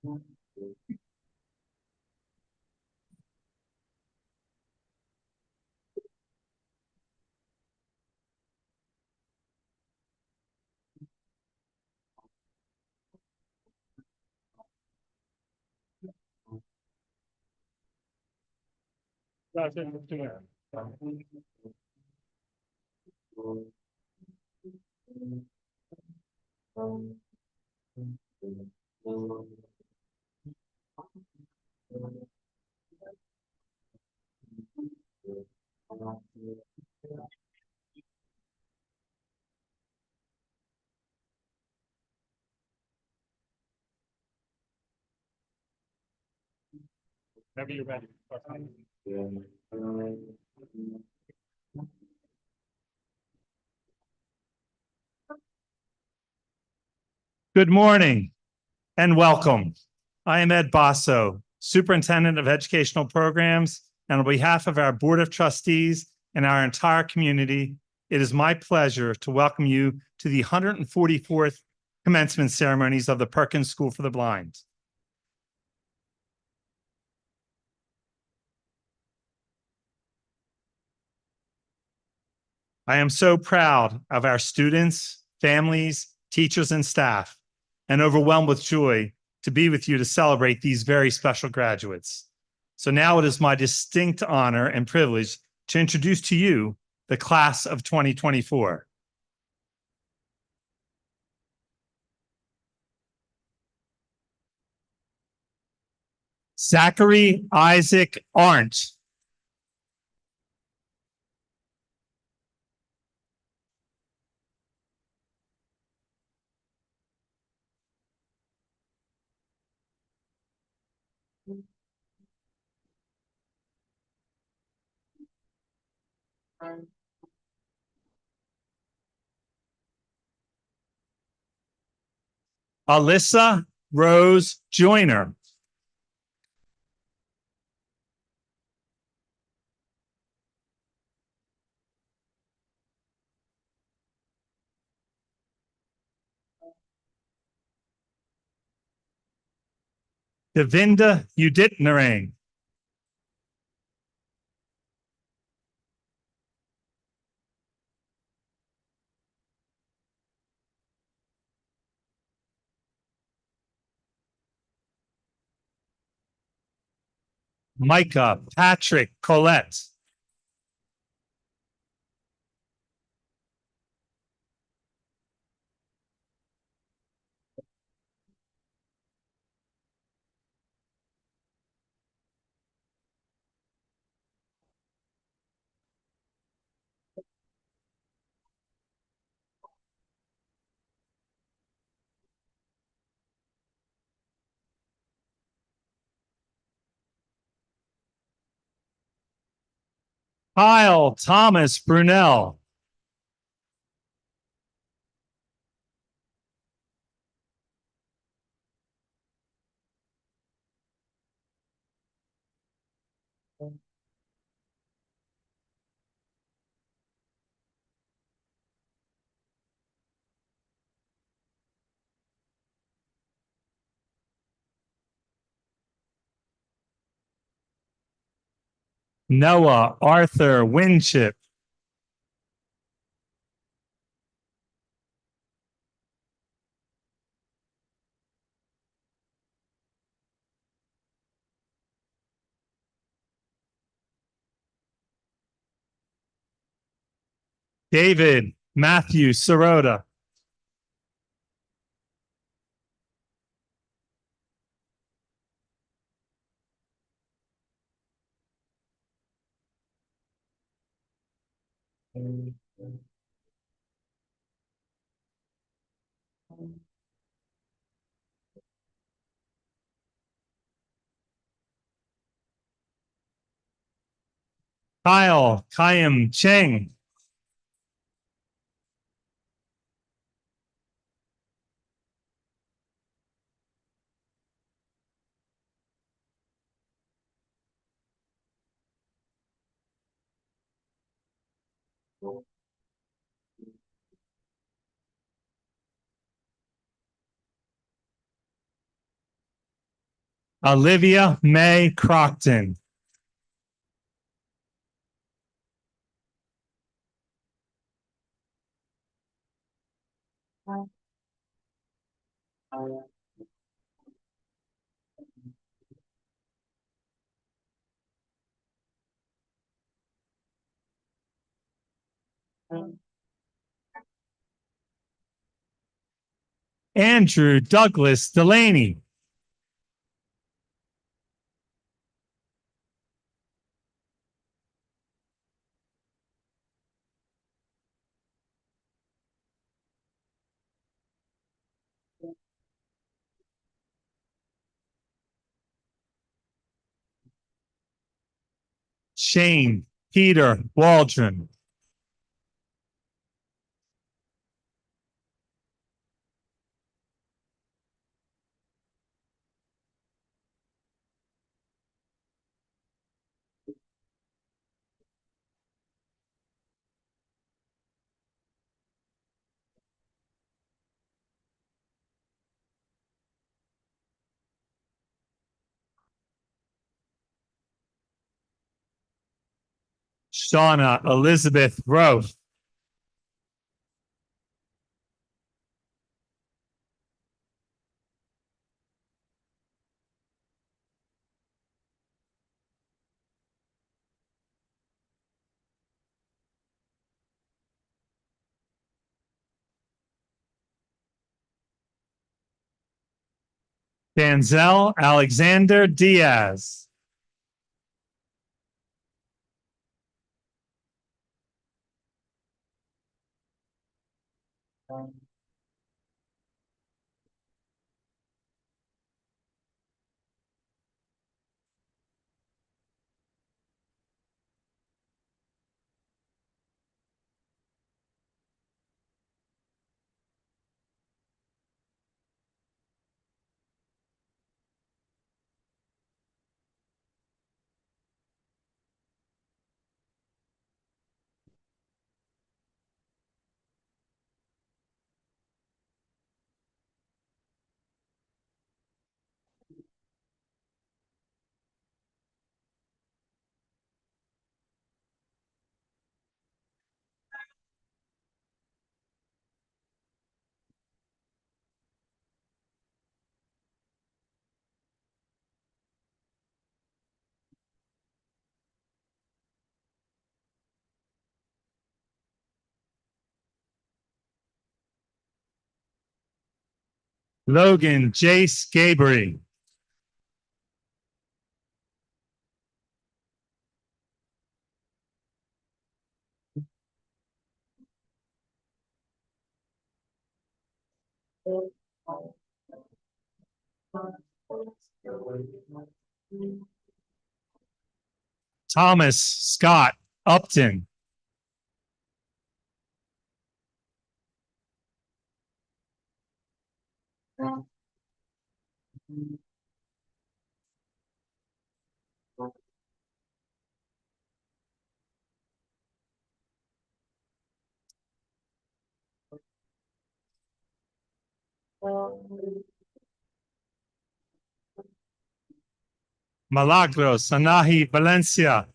Whenever you're ready. Good morning and welcome. I am Ed Basso, Superintendent of Educational Programs, and on behalf of our Board of Trustees and our entire community, it is my pleasure to welcome you to the 144th commencement ceremonies of the Perkins School for the Blind. I am so proud of our students, families, teachers, and staff, and overwhelmed with joy to be with you to celebrate these very special graduates. So now it is my distinct honor and privilege to introduce to you the class of 2024. Zachary Isaac Arndt. Alyssa Rose Joyner. Devinda Uditnarang. Micah Patrick Collette. Kyle Thomas Brunel. Noah Arthur Winship. David Matthew Sirota. Kyle Kayam Cheng. Olivia May Crockton. Andrew Douglas Delaney. Shane Peter Waldron. Shauna Elizabeth Roth. Danzel Alexander Diaz. Logan Jace Gabry. Thomas Scott Upton. Milagros Anahi Valencia.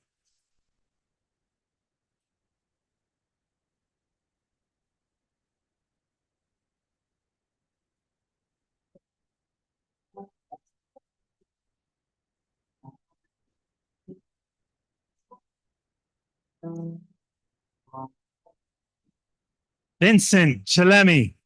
Vincent Chilemi.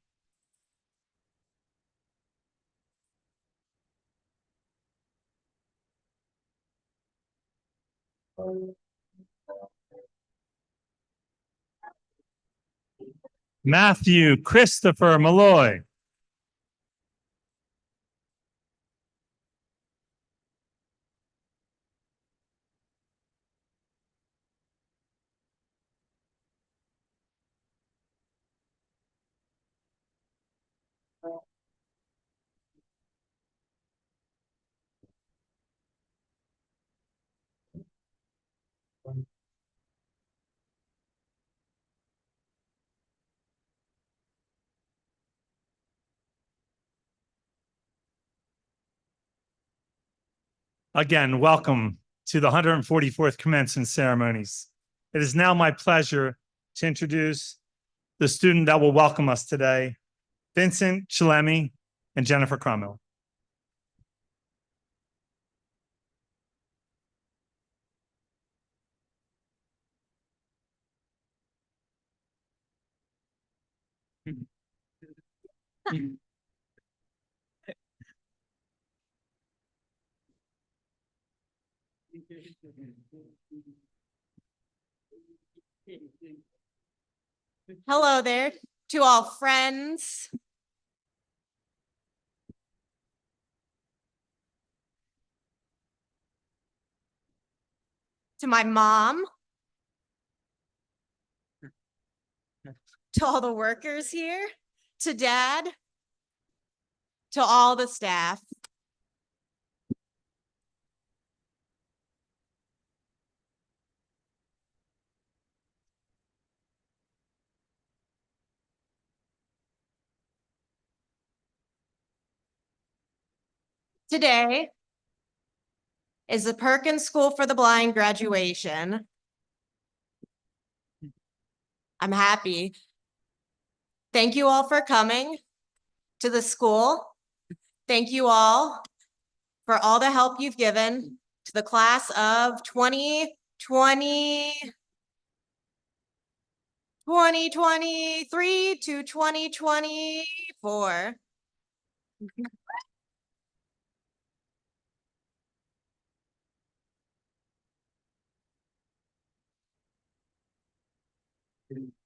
Matthew Christopher Malloy. Again, welcome to the 144th commencement ceremonies. It is now my pleasure to introduce the student that will welcome us today, Vincent Chilemi and Jennifer Cromwell. Hello there to all friends, to my mom, to all the workers here, to Dad, to all the staff. Today is the Perkins School for the Blind graduation. I'm happy. Thank you all for coming to the school. Thank you all for all the help you've given to the class of 2023 to 2024.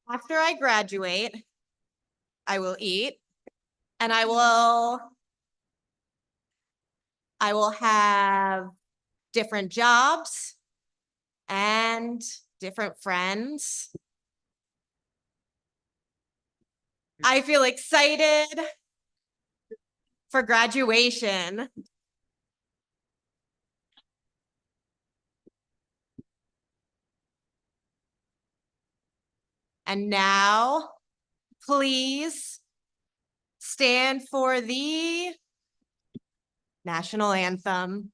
After I graduate, I will eat and I will have different jobs and different friends. I feel excited for graduation. And now, please stand for the national anthem.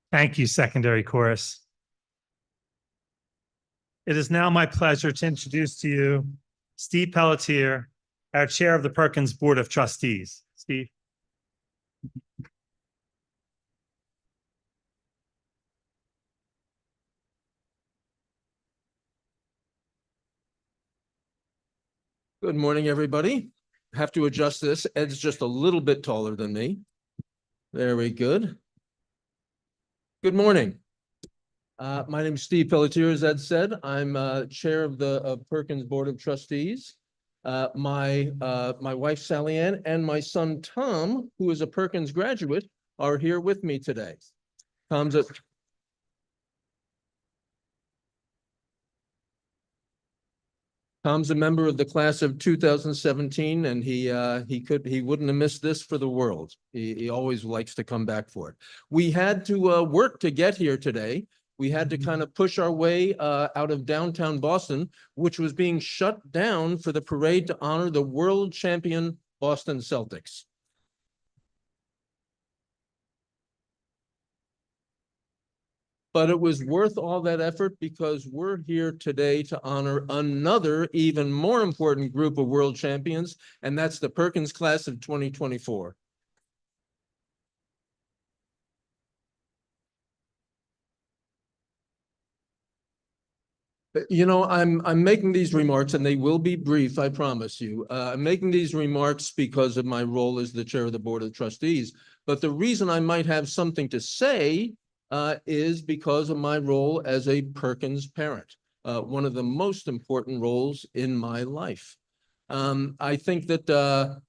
Thank you, Secondary Chorus. It is now my pleasure to introduce to you Steve Pelletier, our chair of the Perkins Board of Trustees. Steve. Good morning, everybody. Have to adjust this. Ed's just a little bit taller than me. Very good. Good morning. My name is Steve Pelletier, as Ed said. I'm chair of the Perkins Board of Trustees. My wife, Sally Ann, and my son, Tom, who is a Perkins graduate, are here with me today. Tom's a Tom's a member of the class of 2017, and he wouldn't have missed this for the world. He always likes to come back for it. We had to work to get here today. We had to kind of push our way out of downtown Boston, which was being shut down for the parade to honor the world champion Boston Celtics. But it was worth all that effort because we're here today to honor another even more important group of world champions, and that's the Perkins class of 2024. You know, I'm making these remarks, and they will be brief, I promise you. I'm making these remarks because of my role as the chair of the Board of Trustees. But the reason I might have something to say is because of my role as a Perkins parent, one of the most important roles in my life. I think that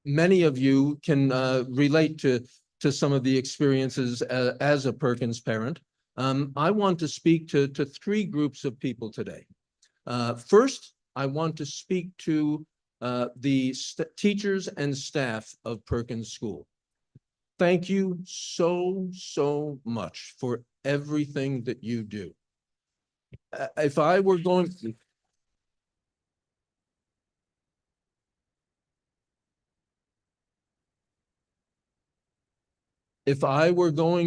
many of you can relate to some of the experiences as a Perkins parent. I want to speak to three groups of people today. First, I want to speak to the teachers and staff of Perkins School. Thank you so much for everything that you do. If I were going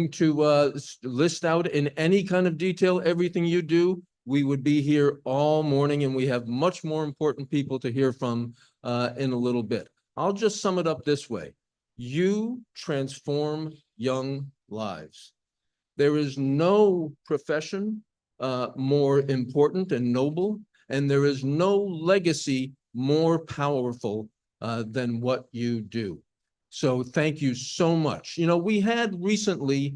to list out in any kind of detail everything you do, we would be here all morning, and we have much more important people to hear from in a little bit. I'll just sum it up this way. You transform young lives. There is no profession more important and noble, and there is no legacy more powerful than what you do. So thank you so much. You know, we had recently,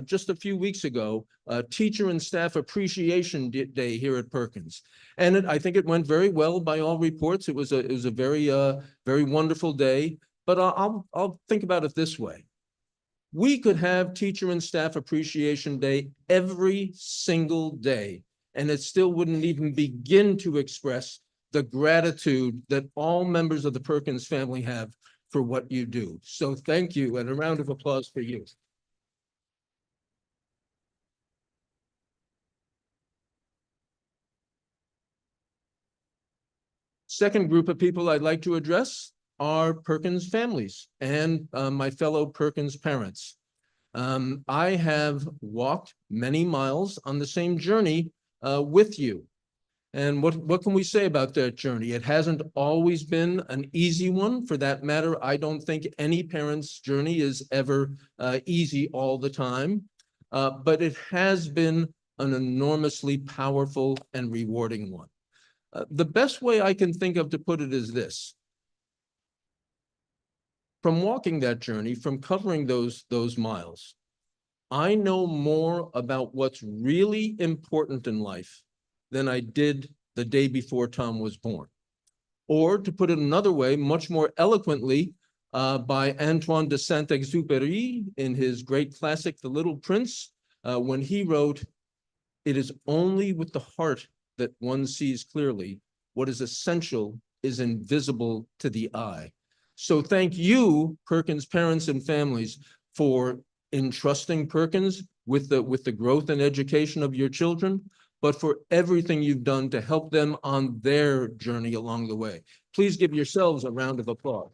just a few weeks ago, Teacher and Staff Appreciation Day here at Perkins, and I think it went very well by all reports. It was a very wonderful day. But I'll think about it this way. We could have Teacher and Staff Appreciation Day every single day, and it still wouldn't even begin to express the gratitude that all members of the Perkins family have for what you do. So thank you, and a round of applause for you. Second group of people I'd like to address are Perkins families and my fellow Perkins parents. I have walked many miles on the same journey with you. And what can we say about that journey? It hasn't always been an easy one. For that matter, I don't think any parent's journey is ever easy all the time. But it has been an enormously powerful and rewarding one. The best way I can think of to put it is this. From walking that journey, from covering those miles, I know more about what's really important in life than I did the day before Tom was born. Or to put it another way, much more eloquently, by Antoine de Saint-Exupéry in his great classic, The Little Prince, when he wrote, "It is only with the heart that one sees clearly. What is essential is invisible to the eye." So thank you, Perkins parents and families, for entrusting Perkins with the growth and education of your children, but for everything you've done to help them on their journey along the way. Please give yourselves a round of applause.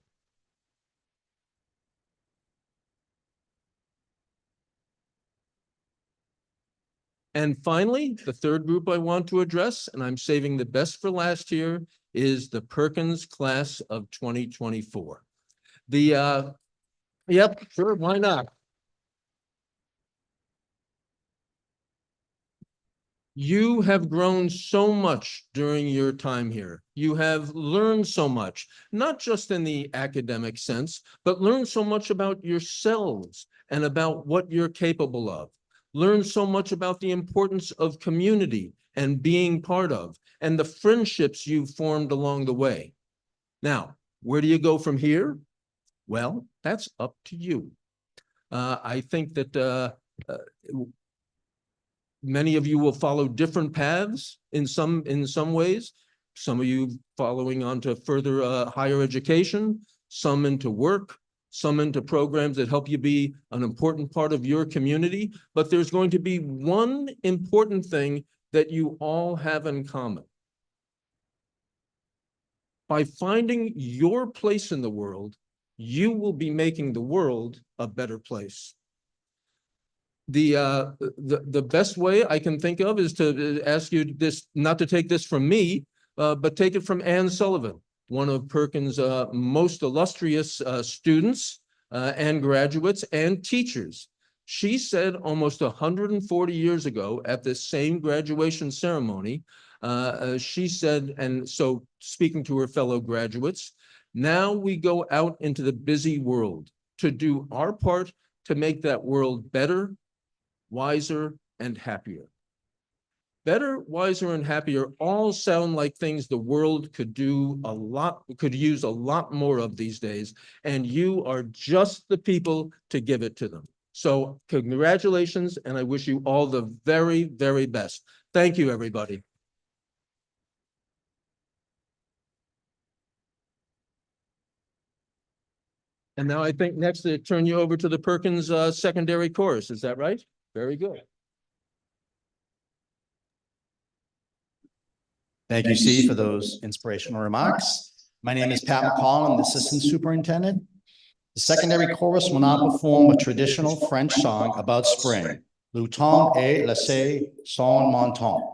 And finally, the third group I want to address, and I'm saving the best for last here, is the Perkins class of 2024. Yep, sure, why not? You have grown so much during your time here. You have learned so much, not just in the academic sense, but learned so much about yourselves and about what you're capable of. Learn so much about the importance of community and being part of, and the friendships you've formed along the way. Now, where do you go from here? Well, that's up to you. I think that Many of you will follow different paths in some ways. Some of you following on to further higher education, some into work, some into programs that help you be an important part of your community. But there's going to be one important thing that you all have in common. By finding your place in the world, you will be making the world a better place. The best way I can think of is to ask you this, not to take this from me, but take it from Anne Sullivan, one of Perkins' most illustrious students and graduates and teachers. She said almost 140 years ago at this same graduation ceremony, she said, and so speaking to her fellow graduates, now we go out into the busy world to do our part to make that world better, wiser, and happier. Better, wiser, and happier all sound like things the world could use a lot more of these days, and you are just the people to give it to them. So congratulations, and I wish you all the very, very best. Thank you, everybody. And now I think next to turn you over to the Perkins secondary chorus. Is that right? Very good. Thank you, Steve, for those inspirational remarks. My name is Pat McCall. I'm the Assistant Superintendent. The secondary chorus will now perform a traditional French song about spring, L'automne est la saison montant.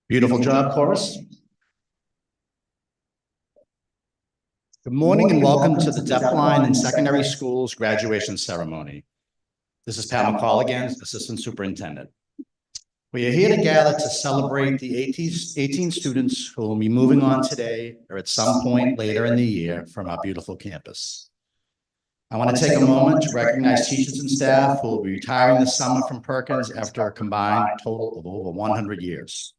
Beautiful job, chorus. Good morning and welcome to the Deafblind and Secondary Schools graduation ceremony. This is Pat McCall again, Assistant Superintendent. We are here to gather to celebrate the 18 students who will be moving on today or at some point later in the year from our beautiful campus. I want to take a moment to recognize teachers and staff who will be retiring this summer from Perkins after a combined total of over 100 years.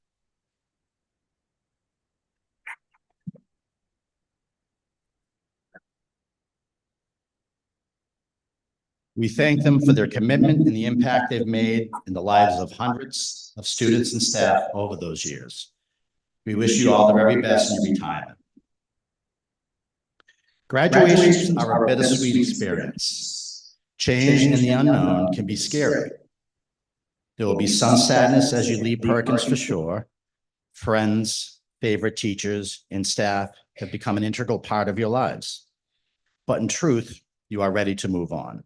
We thank them for their commitment and the impact they've made in the lives of hundreds of students and staff over those years. We wish you all the very best in your retirement. Graduations are a bittersweet experience. Change in the unknown can be scary. There will be some sadness as you leave Perkins for sure. Friends, favorite teachers, and staff have become an integral part of your lives. But in truth, you are ready to move on.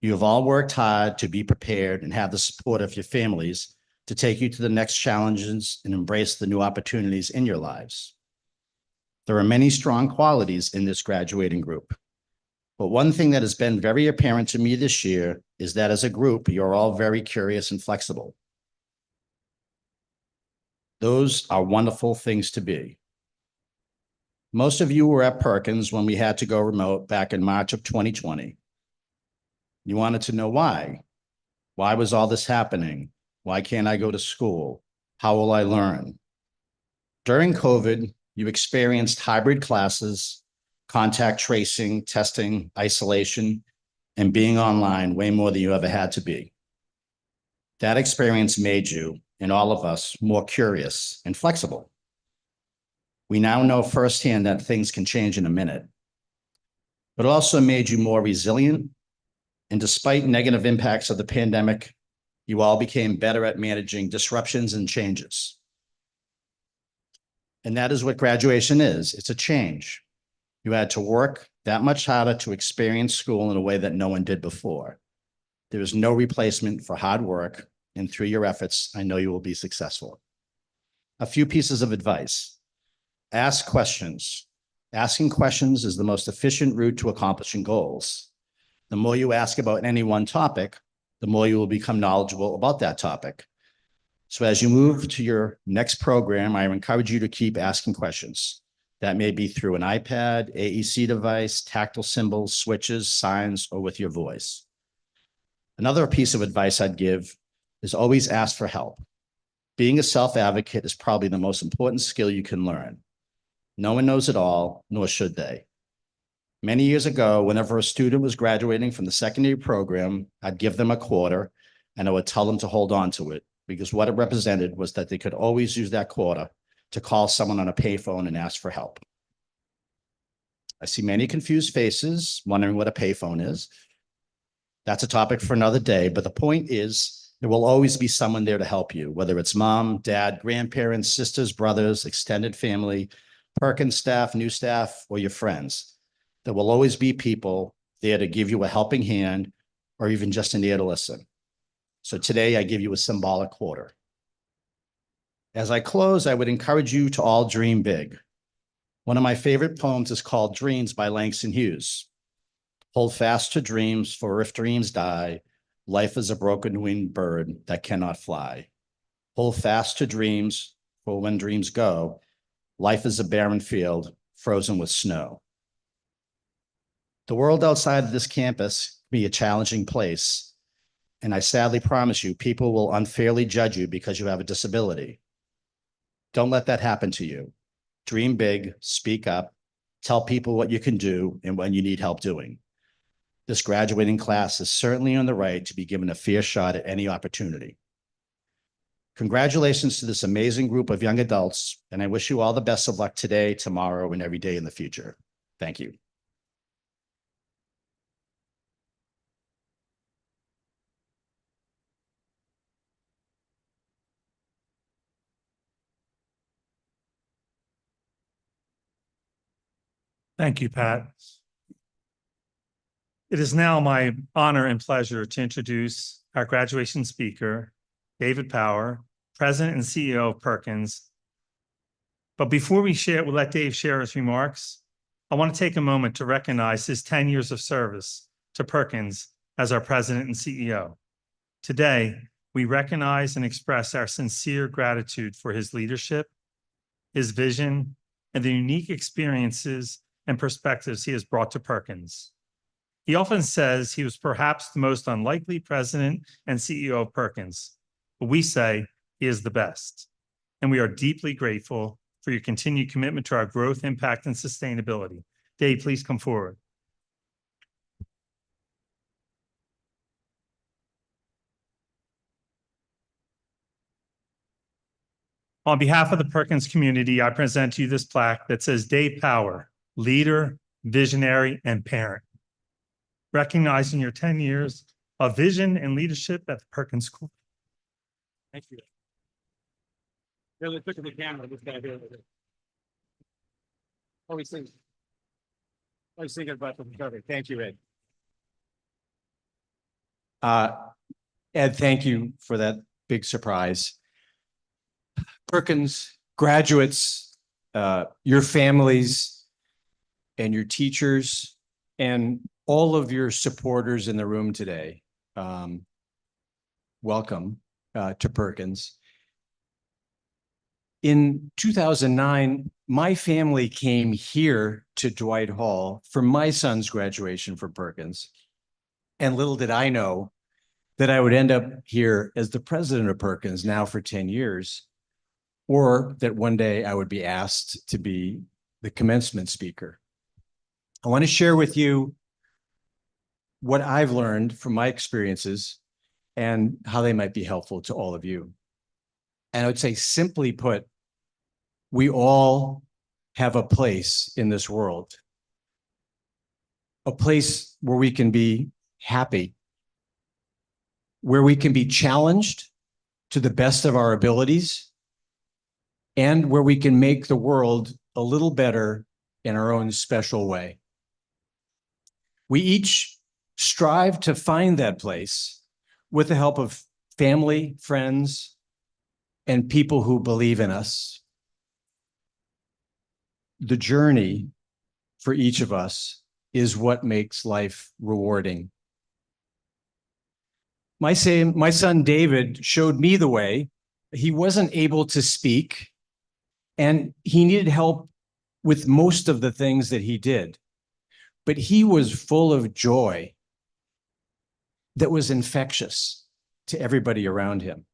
You have all worked hard to be prepared and have the support of your families to take you to the next challenges and embrace the new opportunities in your lives. There are many strong qualities in this graduating group. But one thing that has been very apparent to me this year is that as a group, you're all very curious and flexible. Those are wonderful things to be. Most of you were at Perkins when we had to go remote back in March of 2020. You wanted to know why. Why was all this happening? Why can't I go to school? How will I learn? During COVID, you experienced hybrid classes, contact tracing, testing, isolation, and being online way more than you ever had to be. That experience made you, and all of us, more curious and flexible. We now know firsthand that things can change in a minute, but it also made you more resilient. And despite negative impacts of the pandemic, you all became better at managing disruptions and changes. And that is what graduation is. It's a change. You had to work that much harder to experience school in a way that no one did before. There is no replacement for hard work, and through your efforts, I know you will be successful. A few pieces of advice. Ask questions. Asking questions is the most efficient route to accomplishing goals. The more you ask about any one topic, the more you will become knowledgeable about that topic. So as you move to your next program, I encourage you to keep asking questions. That may be through an iPad, AEC device, tactile symbols, switches, signs, or with your voice. Another piece of advice I'd give is always ask for help. Being a self-advocate is probably the most important skill you can learn. No one knows it all, nor should they. Many years ago, whenever a student was graduating from the secondary program, I'd give them a quarter and I would tell them to hold on to it because what it represented was that they could always use that quarter to call someone on a payphone and ask for help. I see many confused faces wondering what a payphone is. That's a topic for another day, but the point is there will always be someone there to help you, whether it's mom, dad, grandparents, sisters, brothers, extended family, Perkins staff, new staff, or your friends. There will always be people there to give you a helping hand or even just an ear to listen. So today I give you a symbolic quarter. As I close, I would encourage you to all dream big. One of my favorite poems is called Dreams by Langston Hughes. Hold fast to dreams, for if dreams die, life is a broken winged bird that cannot fly. Hold fast to dreams, for when dreams go, life is a barren field frozen with snow. The world outside of this campus can be a challenging place, and I sadly promise you, people will unfairly judge you because you have a disability. Don't let that happen to you. Dream big, speak up, tell people what you can do and when you need help doing. This graduating class is certainly on the right to be given a fair shot at any opportunity. Congratulations to this amazing group of young adults, and I wish you all the best of luck today, tomorrow, and every day in the future. Thank you. Thank you, Pat. It is now my honor and pleasure to introduce our graduation speaker, David Power, President and CEO of Perkins. But before we'll let Dave share his remarks, I want to take a moment to recognize his 10 years of service to Perkins as our President and CEO. Today, we recognize and express our sincere gratitude for his leadership, his vision, and the unique experiences and perspectives he has brought to Perkins. He often says he was perhaps the most unlikely president and CEO of Perkins, but we say he is the best. And we are deeply grateful for your continued commitment to our growth, impact, and sustainability. Dave, please come forward. On behalf of the Perkins community, I present to you this plaque that says, Dave Power, leader, visionary, and parent. Recognizing your 10 years of vision and leadership at the Perkins School. Thank you. Really look at the camera, this guy here. Always thinking about the recovery. Thank you, Ed. Ed, thank you for that big surprise. Perkins graduates, your families and your teachers and all of your supporters in the room today, welcome to Perkins. In 2009, my family came here to Dwight Hall for my son's graduation from Perkins. And little did I know that I would end up here as the president of Perkins now for 10 years, or that one day I would be asked to be the commencement speaker. I want to share with you what I've learned from my experiences and how they might be helpful to all of you. And I would say, simply put, we all have a place in this world, a place where we can be happy, where we can be challenged to the best of our abilities, and where we can make the world a little better in our own special way. We each strive to find that place with the help of family, friends, and people who believe in us. The journey for each of us is what makes life rewarding. My son David showed me the way. He wasn't able to speak, and he needed help with most of the things that he did. But he was full of joy that was infectious to everybody around him.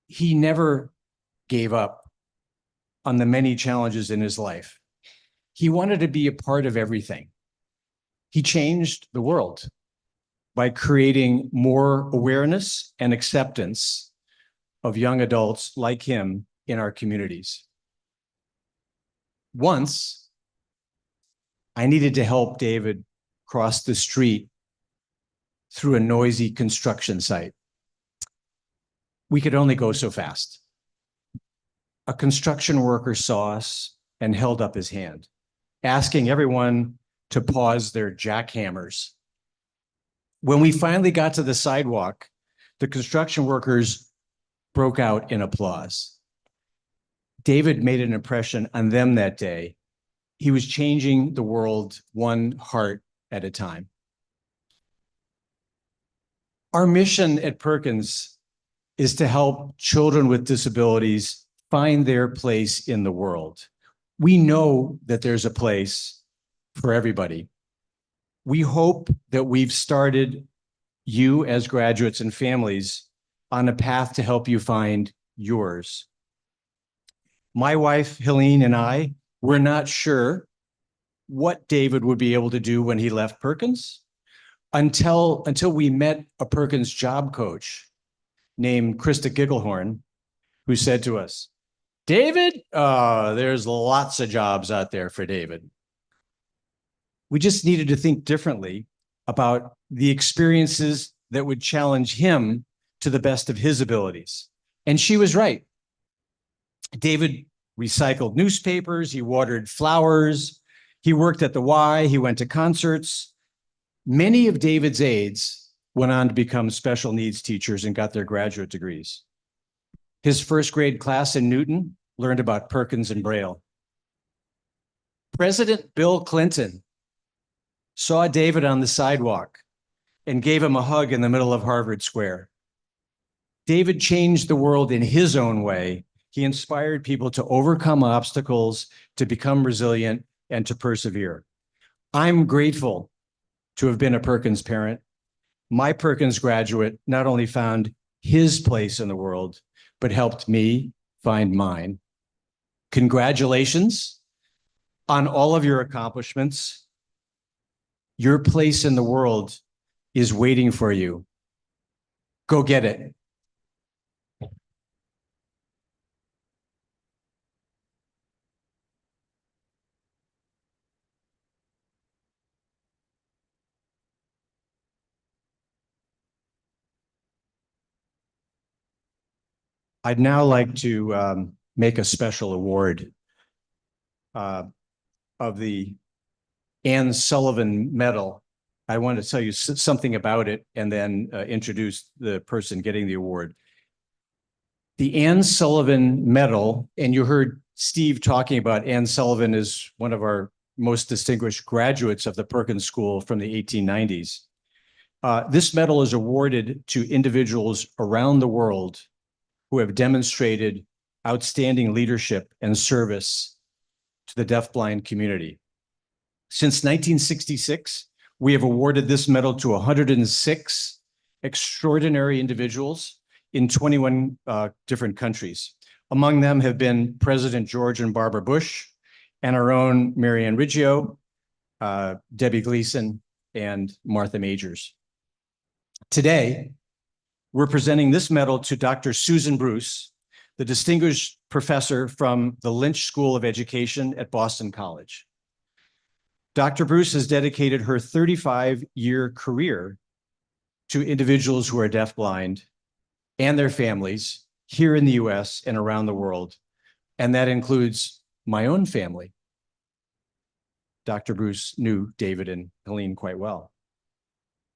He never gave up on the many challenges in his life. He wanted to be a part of everything. He changed the world by creating more awareness and acceptance of young adults like him in our communities. Once, I needed to help David cross the street through a noisy construction site. We could only go so fast. A construction worker saw us and held up his hand, asking everyone to pause their jackhammers. When we finally got to the sidewalk, the construction workers broke out in applause. David made an impression on them that day. He was changing the world one heart at a time. Our mission at Perkins is to help children with disabilities find their place in the world. We know that there's a place for everybody. We hope that we've started you as graduates and families on a path to help you find yours. My wife, Helene, and I were not sure what David would be able to do when he left Perkins until we met a Perkins job coach named Krista Gigglehorn, who said to us, "David, there's lots of jobs out there for David." We just needed to think differently about the experiences that would challenge him to the best of his abilities. And she was right. David recycled newspapers, he watered flowers, he worked at the Y, he went to concerts. Many of David's aides went on to become special needs teachers and got their graduate degrees. His first grade class in Newton learned about Perkins and Braille. President Bill Clinton saw David on the sidewalk and gave him a hug in the middle of Harvard Square. David changed the world in his own way. He inspired people to overcome obstacles, to become resilient, and to persevere. I'm grateful to have been a Perkins parent. My Perkins graduate not only found his place in the world, but helped me find mine. Congratulations on all of your accomplishments. Your place in the world is waiting for you. Go get it. I'd now like to make a special award of the Anne Sullivan Medal. I want to tell you something about it and then introduce the person getting the award. The Anne Sullivan Medal, and you heard Steve talking about Anne Sullivan is one of our most distinguished graduates of the Perkins School from the 1890s. This medal is awarded to individuals around the world who have demonstrated outstanding leadership and service to the deafblind community. Since 1966, we have awarded this medal to 106 extraordinary individuals in 21 different countries. Among them have been President George and Barbara Bush, and our own Marianne Riggio, Debbie Gleason, and Martha Majors. Today, we're presenting this medal to Dr. Susan Bruce, the distinguished professor from the Lynch School of Education at Boston College. Dr. Bruce has dedicated her 35-year career to individuals who are deafblind and their families here in the US and around the world. And that includes my own family. Dr. Bruce knew David and Helene quite well.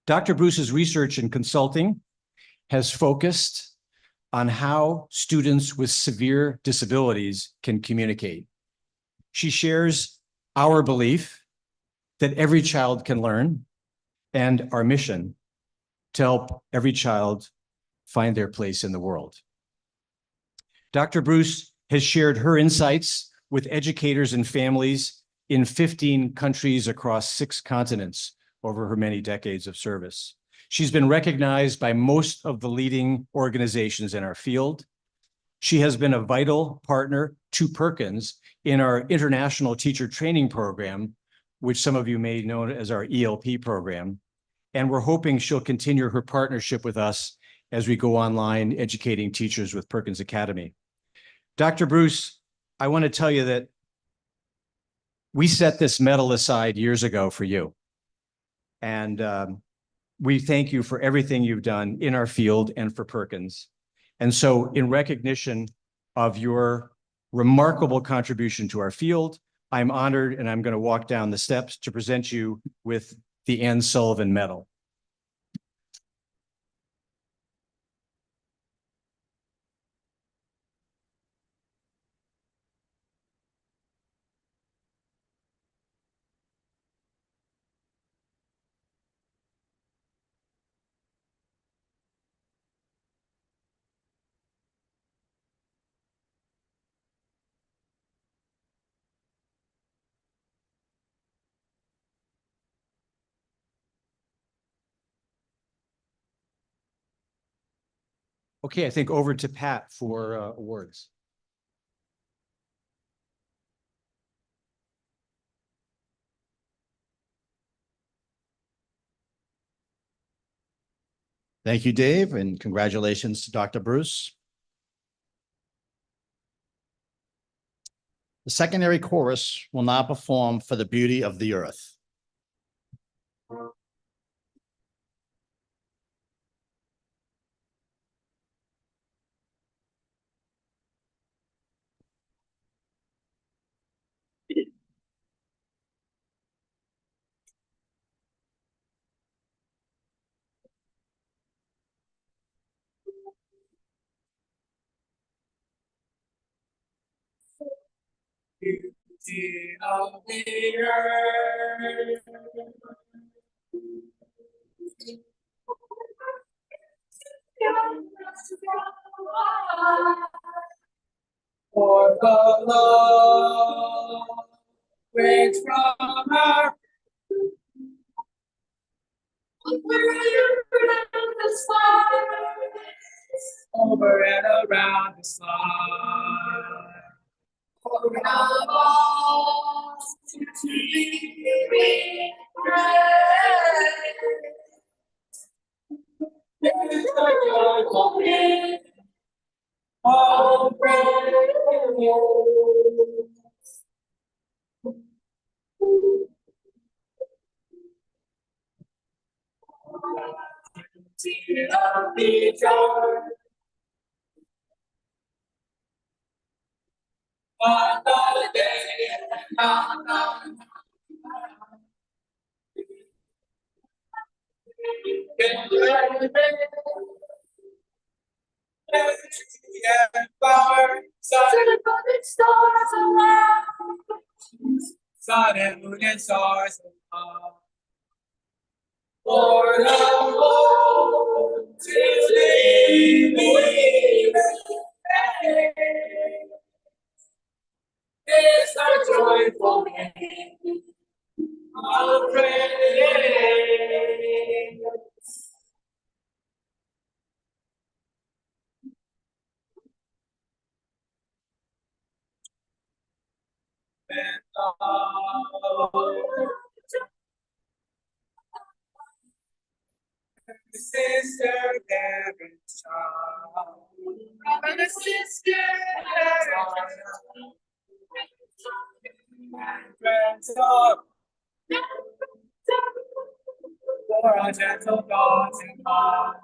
Dr. Bruce's research and consulting has focused on how students with severe disabilities can communicate. She shares our belief that every child can learn and our mission to help every child find their place in the world. Dr. Bruce has shared her insights with educators and families in 15 countries across 6 continents over her many decades of service. She's been recognized by most of the leading organizations in our field. She has been a vital partner to Perkins in our international teacher training program, which some of you may know as our ELP program. And we're hoping she'll continue her partnership with us as we go online educating teachers with Perkins Academy. Dr. Bruce, I want to tell you that we set this medal aside years ago for you. And we thank you for everything you've done in our field and for Perkins. And so in recognition of your remarkable contribution to our field, I'm honored and I'm going to walk down the steps to present you with the Anne Sullivan Medal. Okay, I think over to Pat for awards. Thank you, Dave, and congratulations to Dr. Bruce. The secondary chorus will now perform For the Beauty of the Earth. Beauty of the earth. For the love which from our over and around the sun. Around us to be praised. There's a joyful hymn of praise. Of the joy another day, another sun and moon and stars above. Lord of all, to lead me is our joyful name. I'll praise. Sister, Karen, child. Brother, sister, and granddaughter. For our gentle gods in God.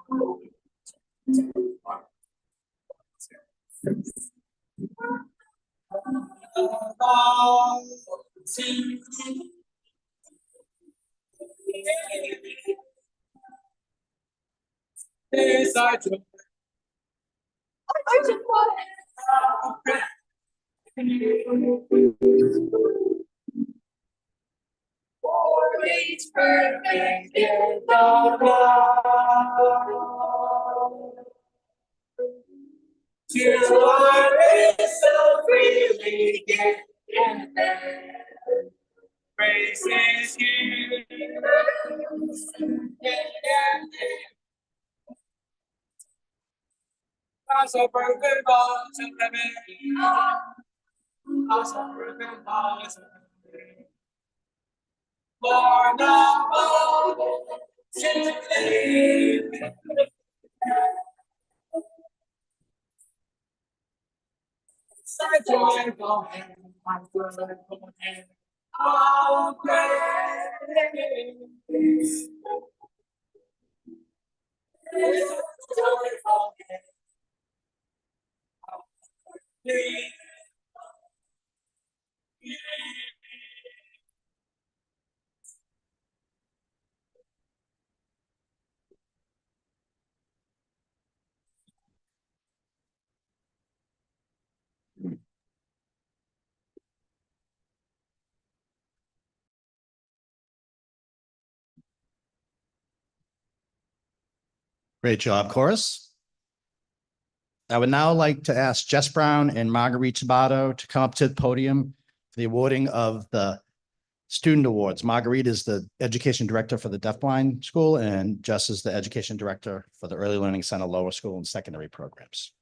Is our joy. For each perfect gift of love. To our race so freely given. Praises you. Also broken bonds of heaven. Also broken bonds of heaven. Born of all to live. Such joyful hand, my joyful hand. All praise. Joyful hand. Great job, chorus. I would now like to ask Jess Brown and Marguerite Sabato to come up to the podium for the awarding of the student awards. Marguerite is the education director for the deafblind school, and Jess is the education director for the Early Learning Center lower school and secondary programs.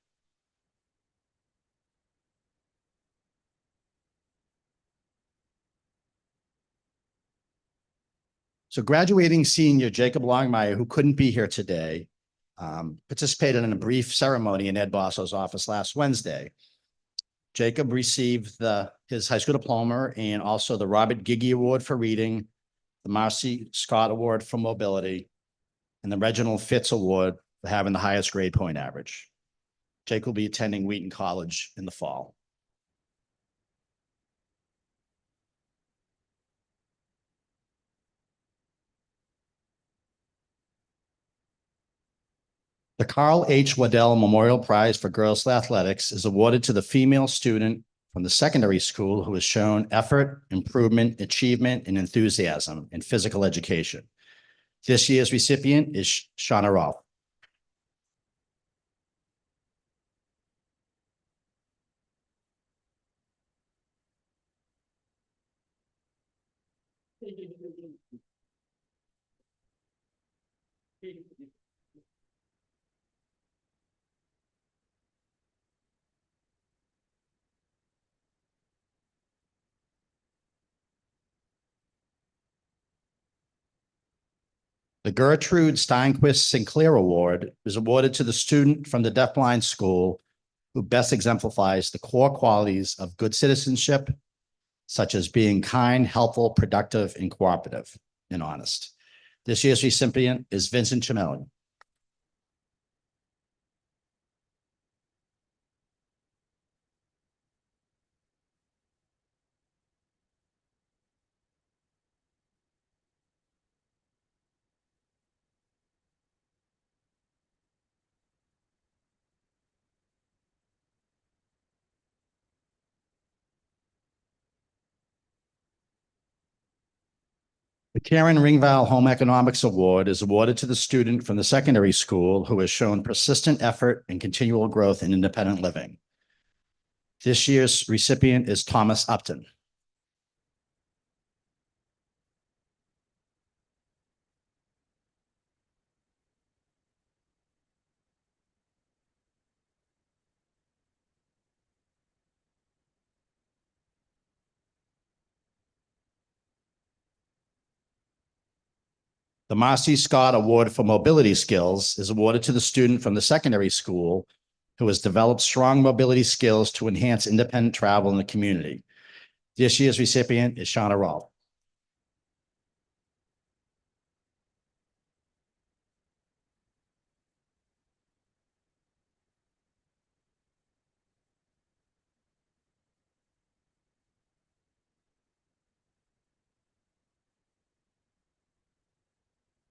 So graduating senior Jacob Longmire, who couldn't be here today, participated in a brief ceremony in Ed Bosso's office last Wednesday. Jacob received his high school diploma and also the Robert Giggy Award for Reading, the Marcy Scott Award for Mobility, and the Reginald Fitz Award for having the highest grade point average. Jake will be attending Wheaton College in the fall. The Carl H. Waddell Memorial Prize for Girls Athletics is awarded to the female student from the secondary school who has shown effort, improvement, achievement, and enthusiasm in physical education. This year's recipient is Shauna Rolfe. The Gertrude Steinquist Sinclair Award is awarded to the student from the deafblind school who best exemplifies the core qualities of good citizenship, such as being kind, helpful, productive, and cooperative, and honest. This year's recipient is Vincent Chimelli. The Karen Ringval Home Economics Award is awarded to the student from the secondary school who has shown persistent effort and continual growth in independent living. This year's recipient is Thomas Upton. The Marcy Scott Award for Mobility Skills is awarded to the student from the secondary school who has developed strong mobility skills to enhance independent travel in the community. This year's recipient is Shauna Rawl.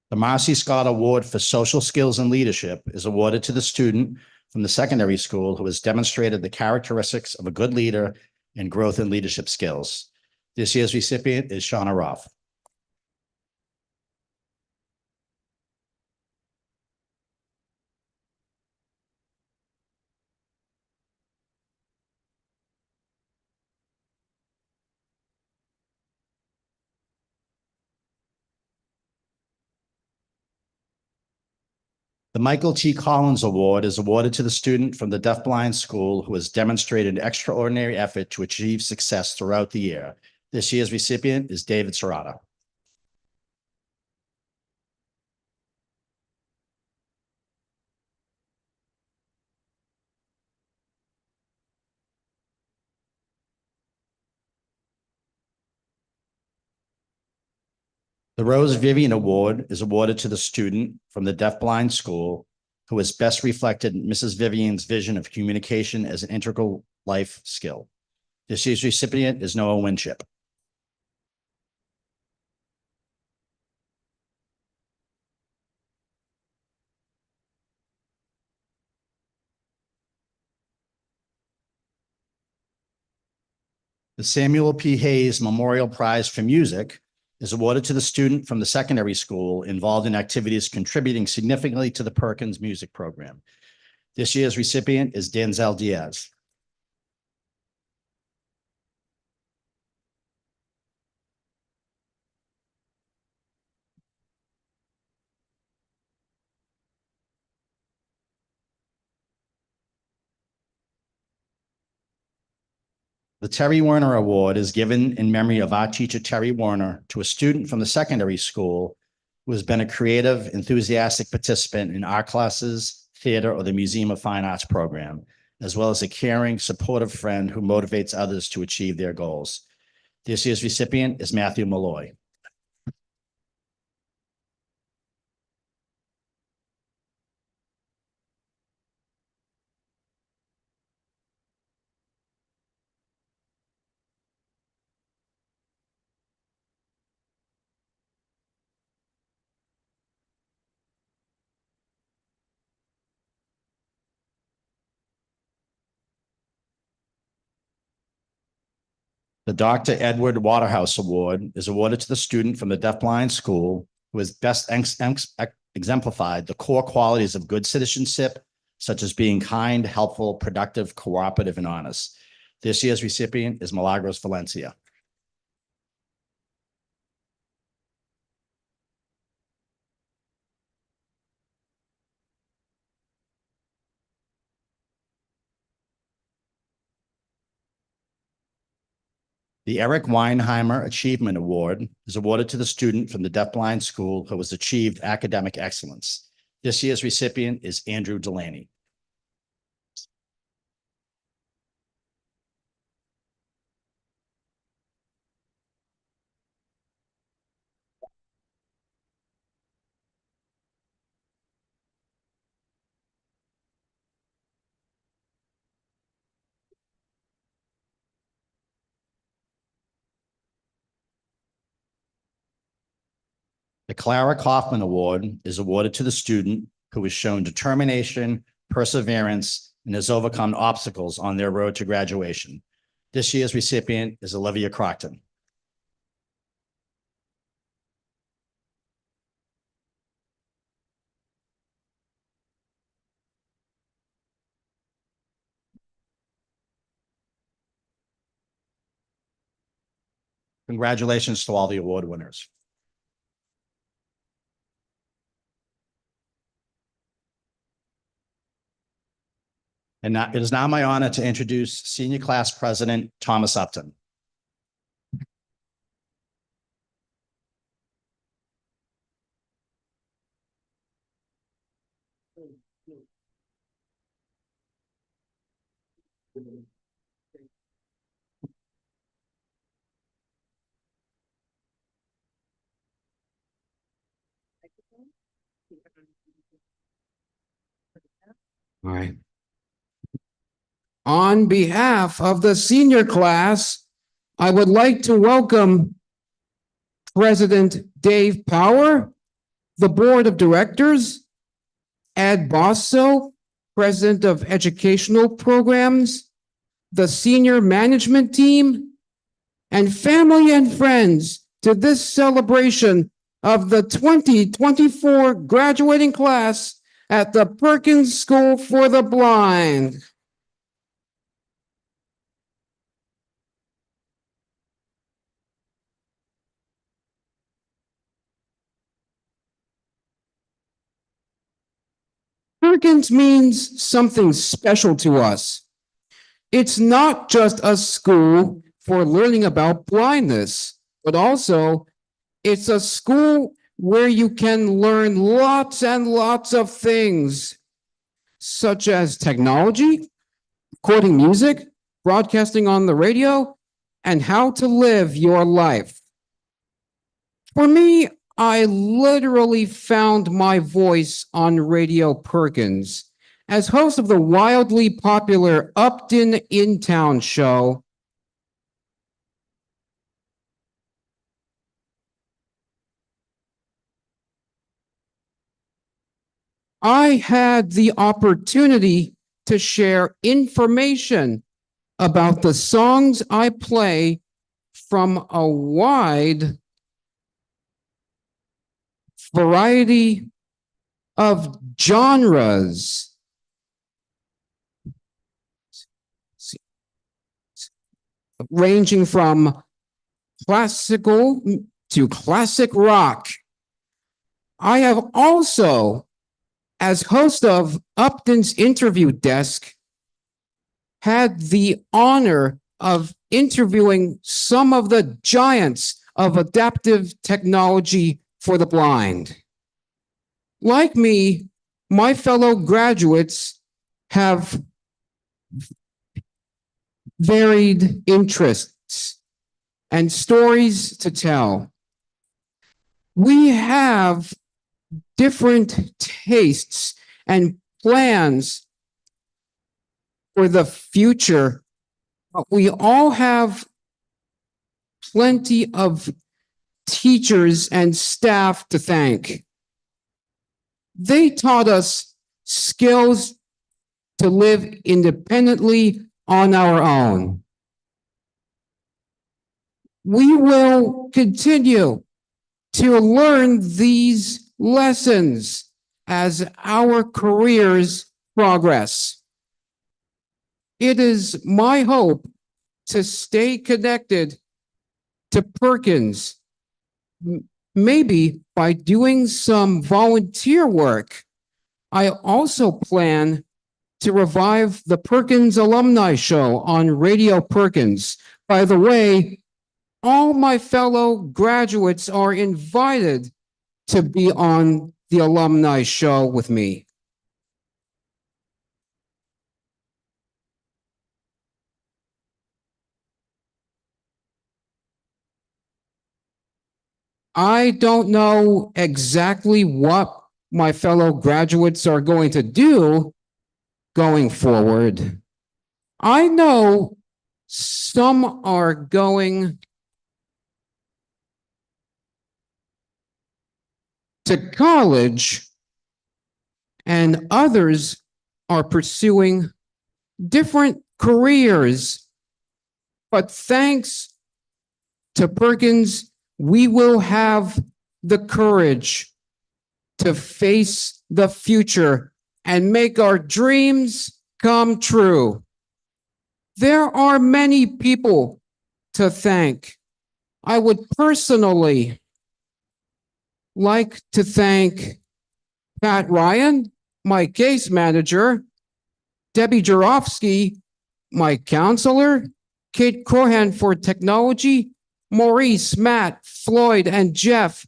The Marcy Scott Award for Social Skills and Leadership is awarded to the student from the secondary school who has demonstrated the characteristics of a good leader and growth in leadership skills. This year's recipient is Shauna Roth. The Michael T. Collins Award is awarded to the student from the deafblind school who has demonstrated extraordinary effort to achieve success throughout the year. This year's recipient is David Serrata. The Rose Vivian Award is awarded to the student from the deafblind school who has best reflected Mrs. Vivian's vision of communication as an integral life skill. This year's recipient is Noah Winship. The Samuel P. Hayes Memorial Prize for Music is awarded to the student from the secondary school involved in activities contributing significantly to the Perkins music program. This year's recipient is Denzel Diaz. The Terry Werner Award is given in memory of our teacher, Terry Werner, to a student from the secondary school who has been a creative, enthusiastic participant in art classes, theater, or the Museum of Fine Arts program, as well as a caring, supportive friend who motivates others to achieve their goals. This year's recipient is Matthew Malloy. The Dr. Edward Waterhouse Award is awarded to the student from the deafblind school who has best exemplified the core qualities of good citizenship, such as being kind, helpful, productive, cooperative, and honest. This year's recipient is Milagros Valencia. The Eric Weinheimer Achievement Award is awarded to the student from the deafblind school who has achieved academic excellence. This year's recipient is Andrew Delaney. The Clara Kaufman Award is awarded to the student who has shown determination, perseverance, and has overcome obstacles on their road to graduation. This year's recipient is Olivia Crockton. Congratulations to all the award winners. And now, it is now my honor to introduce Senior Class President Thomas Upton. All right. On behalf of the senior class, I would like to welcome President Dave Power, the Board of Directors, Ed Basso, President of Educational Programs, the Senior Management Team, and family and friends to this celebration of the 2024 graduating class at the Perkins School for the Blind. Perkins means something special to us. It's not just a school for learning about blindness, but also it's a school where you can learn lots and lots of things, such as technology, recording music, broadcasting on the radio, and how to live your life. For me, I literally found my voice on Radio Perkins as host of the wildly popular Upton In Town show. I had the opportunity to share information about the songs I play from a wide variety of genres. Ranging from classical to classic rock. I have also, as host of Upton's Interview Desk, had the honor of interviewing some of the giants of adaptive technology for the blind. Like me, my fellow graduates have varied interests and stories to tell. We have different tastes and plans for the future, but we all have plenty of teachers and staff to thank. They taught us skills to live independently on our own. We will continue to learn these lessons as our careers progress. It is my hope to stay connected to Perkins, maybe by doing some volunteer work. I also plan to revive the Perkins Alumni Show on Radio Perkins. By the way, all my fellow graduates are invited to be on the Alumni Show with me. I don't know exactly what my fellow graduates are going to do going forward. I know some are going to college and others are pursuing different careers. But thanks to Perkins, we will have the courage to face the future and make our dreams come true. There are many people to thank. I would personally like to thank Pat Ryan, my case manager, Debbie Jarofsky, my counselor, Kate Corhan for technology, Maurice, Matt, Floyd, and Jeff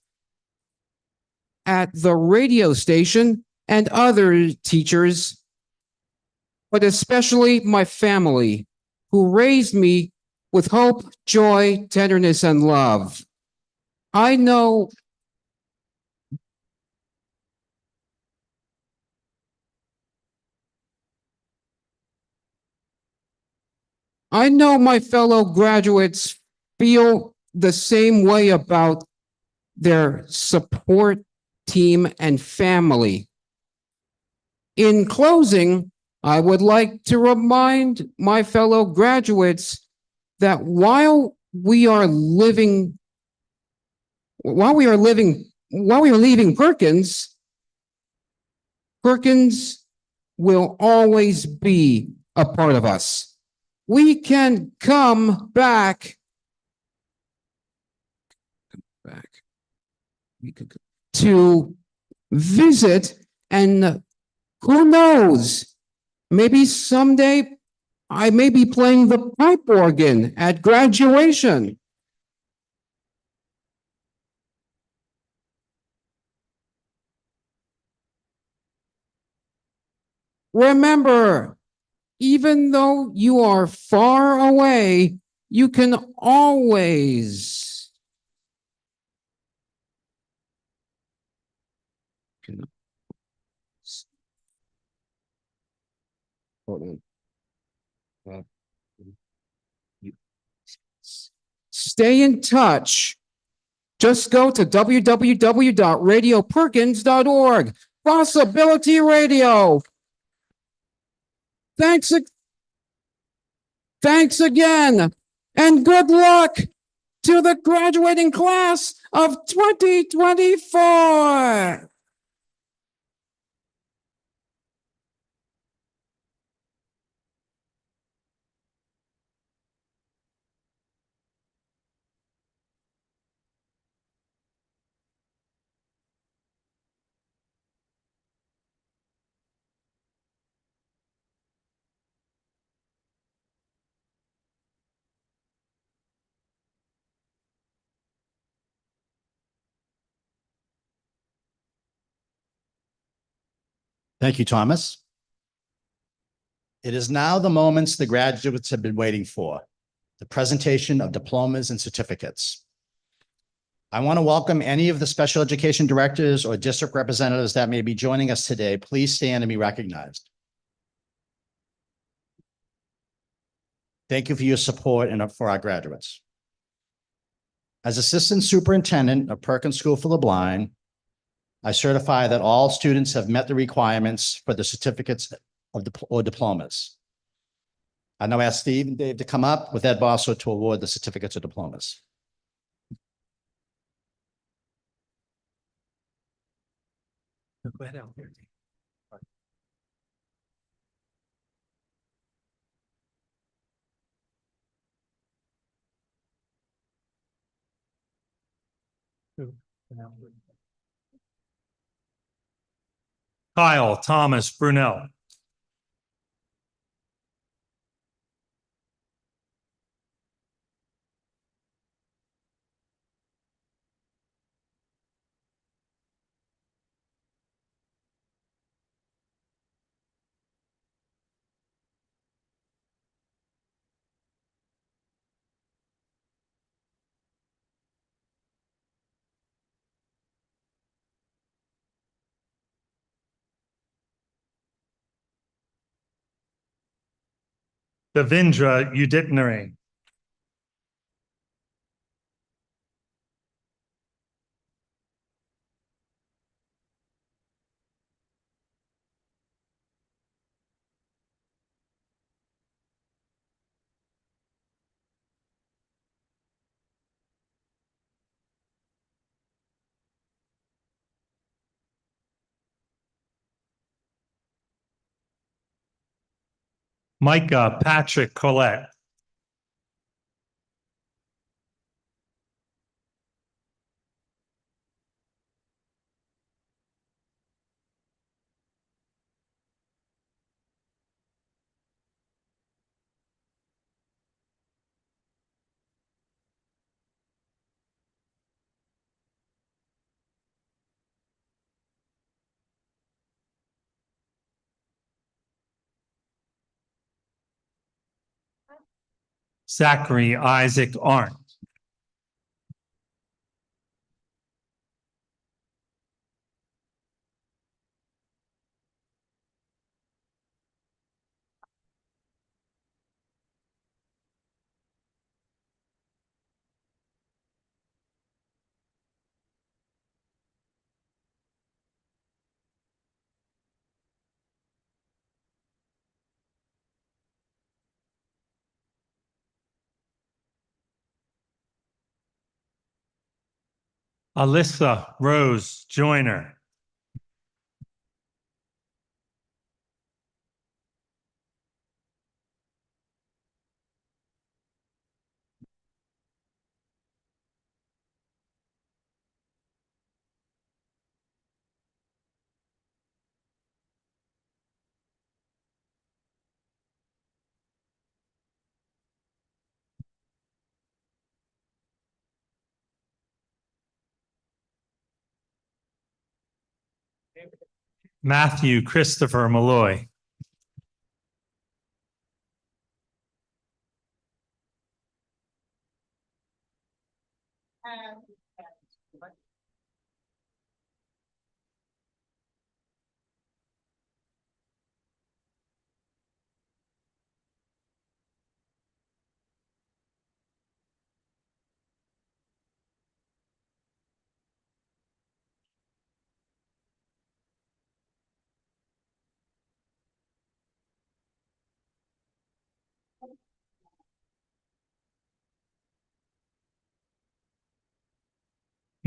at the radio station, and other teachers, but especially my family, who raised me with hope, joy, tenderness, and love. I know my fellow graduates feel the same way about their support team and family. In closing, I would like to remind my fellow graduates that while we are leaving Perkins, Perkins will always be a part of us. We can come back. To visit, and who knows, maybe someday I may be playing the pipe organ at graduation. Remember, even though you are far away, you can always stay in touch. Just go to www.radioperkins.org. Possibility Radio. Thanks again, and good luck to the graduating class of 2024. Thank you, Thomas. It is now the moments the graduates have been waiting for, the presentation of diplomas and certificates. I want to welcome any of the special education directors or district representatives that may be joining us today. Please stand and be recognized. Thank you for your support and for our graduates. As Assistant Superintendent of Perkins School for the Blind, I certify that all students have met the requirements for the certificates or diplomas. I now ask Steve and Dave to come up with Ed Bosso to award the certificates or diplomas. Go ahead out there. Kyle Thomas Brunel. Devindra Uditnari. Micah Patrick Collette. Zachary Isaac Arndt. Alyssa Rose Joyner. Matthew Christopher Malloy.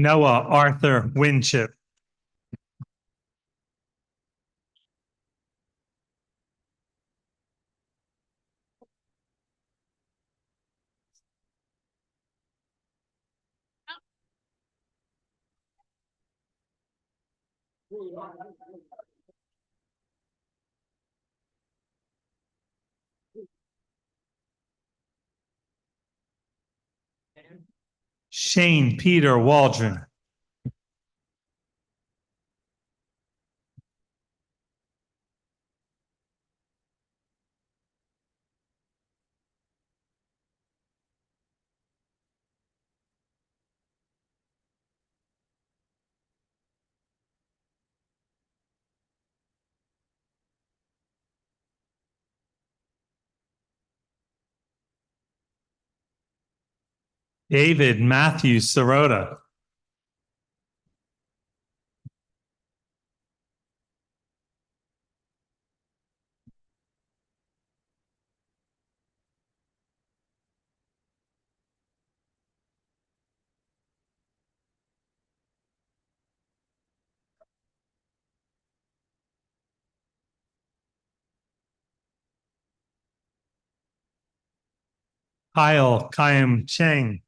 Noah Arthur Winship. Shane Peter Waldron. David Matthew Sirota. Kyle Kaim Cheng.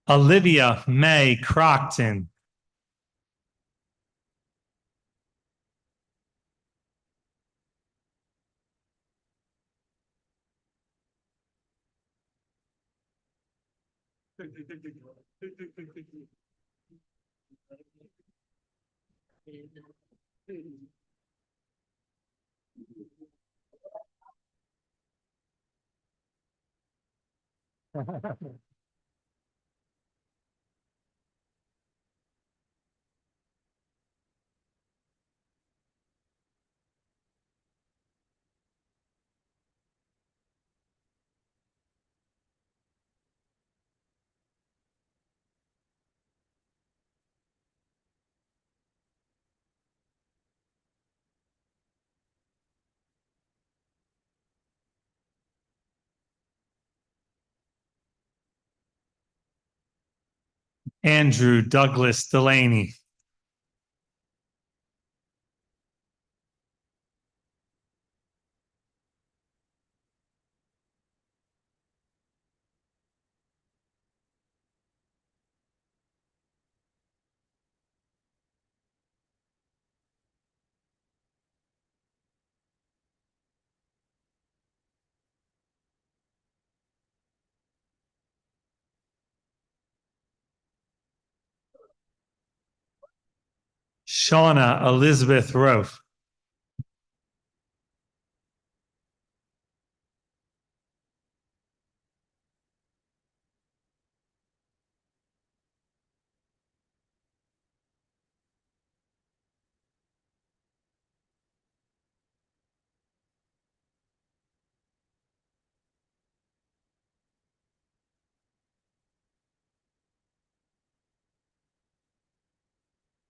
Olivia May Crockton. Andrew Douglas Delaney. Shauna Elizabeth Rofe.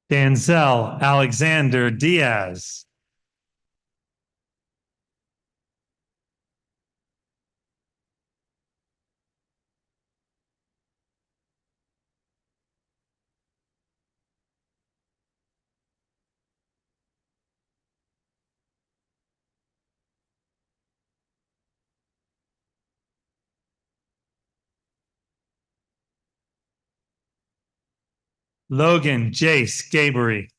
Danzel Alexander Diaz. Logan Jace Gabery.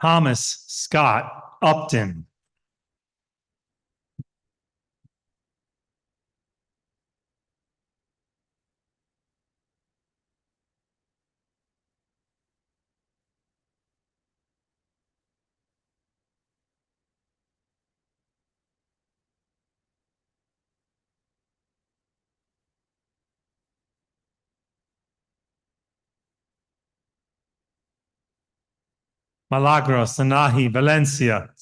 Thomas Scott Upton. Milagros Anahi Valencia.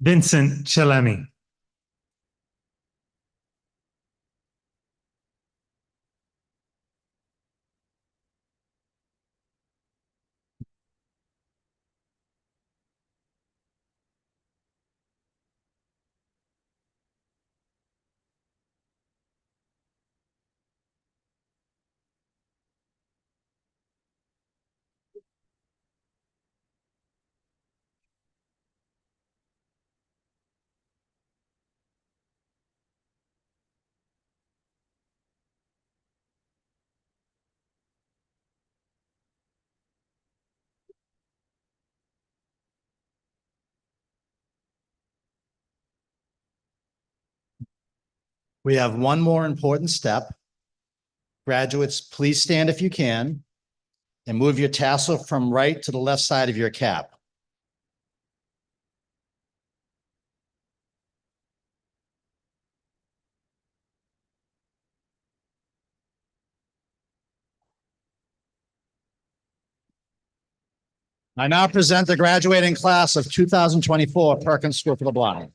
Vincent Chilemi. We have one more important step. Graduates, please stand if you can and move your tassel from right to the left side of your cap. I now present the graduating class of 2024 Perkins School for the Blind.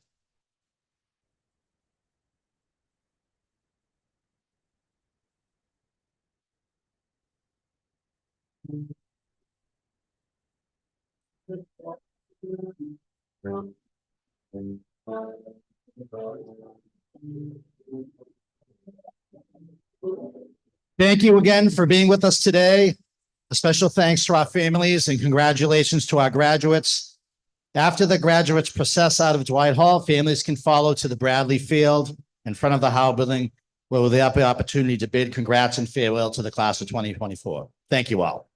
Thank you again for being with us today. A special thanks to our families and congratulations to our graduates. After the graduates process out of Dwight Hall, families can follow to the Bradley Field in front of the Howe Building, where they have the opportunity to bid congrats and farewell to the class of 2024. Thank you all.